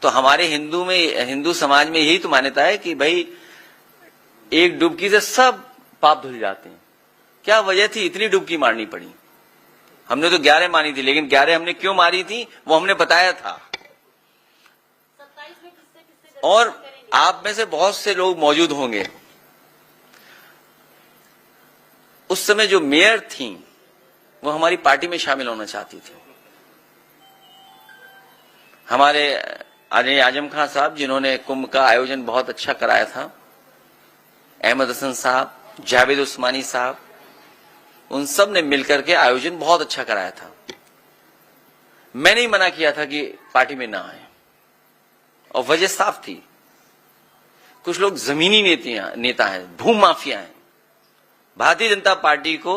तो हमारे हिंदू समाज में यही तो मान्यता है कि भाई एक डुबकी से सब पाप धुल जाते हैं। क्या वजह थी इतनी डुबकी मारनी पड़ी? हमने तो 11 मानी थी, लेकिन 11 हमने क्यों मारी थी वो हमने बताया था। 27 में किससे और आप में से बहुत से लोग मौजूद होंगे, उस समय जो मेयर थी वो हमारी पार्टी में शामिल होना चाहती थी। हमारे आदरणीय आजम खान साहब, जिन्होंने कुंभ का आयोजन बहुत अच्छा कराया था, अहमद हसन साहब, जावेद उस्मानी साहब, उन सब ने मिलकर के आयोजन बहुत अच्छा कराया था। मैंने ही मना किया था कि पार्टी में ना आए, और वजह साफ थी। कुछ लोग जमीनी नेता हैं, भू माफिया हैं। भारतीय जनता पार्टी को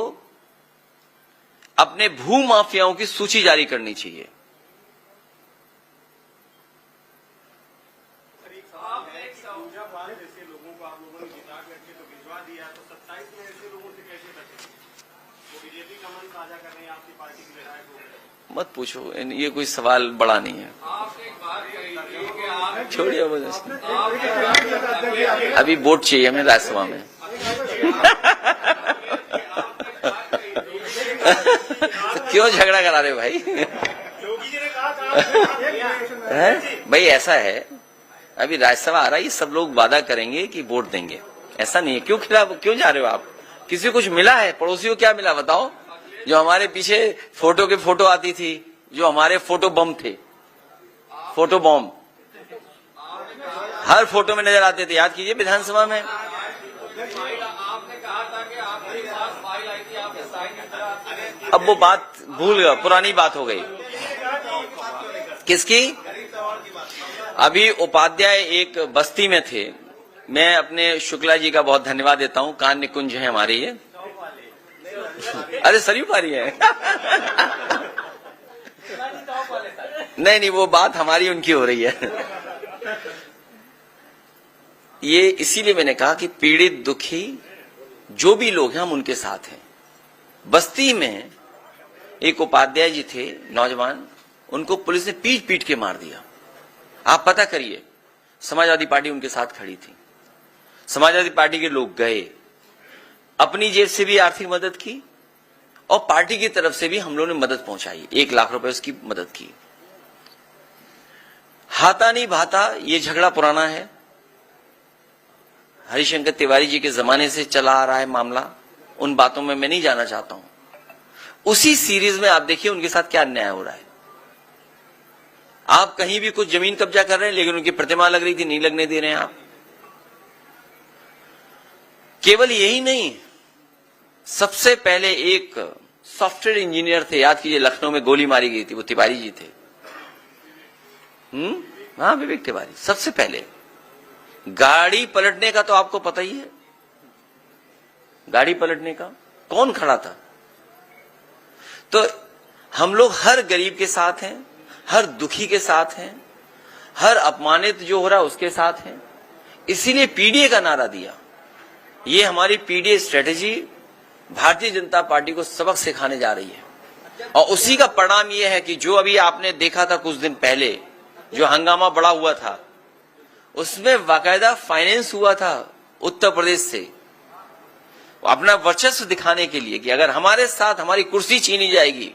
अपने भू माफियाओं की सूची जारी करनी चाहिए। जैसे लोगों को आप लोगों ने जिता करके तो भिजवा दिया, तो 27 में ऐसे लोगों से कैसे बचे? वो बीजेपी का मन साझा कर रहे हैं आपकी पार्टी के विधायक को। मत पूछो, ये कोई सवाल बड़ा नहीं है। छोड़िए मुझे, अभी वोट चाहिए हमें राज्यसभा में। तो क्यों झगड़ा करा रहे हो भाई? योगी जी ने कहा था भाई ऐसा है, अभी राज्यसभा आ रहा है, ये सब लोग वादा करेंगे कि वोट देंगे। ऐसा नहीं है। क्यों खिलाफ क्यों जा रहे हो आप? किसी को कुछ मिला है? पड़ोसी को क्या मिला बताओ? जो हमारे पीछे फोटो आती थी, जो हमारे फोटो बम थे, फोटो बम हर फोटो में नजर आते थे। याद कीजिए विधानसभा में। अब वो बात भूल गया, पुरानी बात हो गई। किसकी? अभी उपाध्याय एक बस्ती में थे। मैं अपने शुक्ला जी का बहुत धन्यवाद देता हूं, कान निकुंज है हमारे ये। अरे सरयू पारी है। नहीं, वो बात हमारी उनकी हो रही है। ये इसीलिए मैंने कहा कि पीड़ित दुखी जो भी लोग हैं हम उनके साथ हैं। बस्ती में एक उपाध्याय जी थे, नौजवान, उनको पुलिस ने पीट के मार दिया। आप पता करिए, समाजवादी पार्टी उनके साथ खड़ी थी। समाजवादी पार्टी के लोग गए, अपनी जेब से भी आर्थिक मदद की और पार्टी की तरफ से भी हम लोगों ने मदद पहुंचाई। 1 लाख रुपए उसकी मदद की। हाथा नहीं भाता, ये झगड़ा पुराना है। हरिशंकर तिवारी जी के जमाने से चला आ रहा है मामला। उन बातों में मैं नहीं जाना चाहता हूं। उसी सीरीज में आप देखिए उनके साथ क्या अन्याय हो रहा है। आप कहीं भी कुछ जमीन कब्जा कर रहे हैं, लेकिन उनकी प्रतिमा लग रही थी, नहीं लगने दे रहे हैं आप। केवल यही नहीं, सबसे पहले एक सॉफ्टवेयर इंजीनियर थे, याद कीजिए, लखनऊ में गोली मारी गई थी, वो तिवारी जी थे। हाँ, विवेक तिवारी। सबसे पहले गाड़ी पलटने का तो आपको पता ही है। गाड़ी पलटने का कौन खड़ा था? तो हम लोग हर गरीब के साथ हैं, हर दुखी के साथ हैं, हर अपमानित जो हो रहा है उसके साथ हैं। इसीलिए पीडीए का नारा दिया। ये हमारी PDA strategy Bharatiya Janata party को सबक सिखाने जा रही है। और उसी का परिणाम यह है कि जो अभी आपने देखा था कुछ दिन पहले, जो हंगामा बड़ा हुआ था, उसमें बाकायदा फाइनेंस हुआ था उत्तर प्रदेश से, अपना वर्चस्व दिखाने के लिए कि अगर हमारे साथ हमारी कुर्सी छीनी जाएगी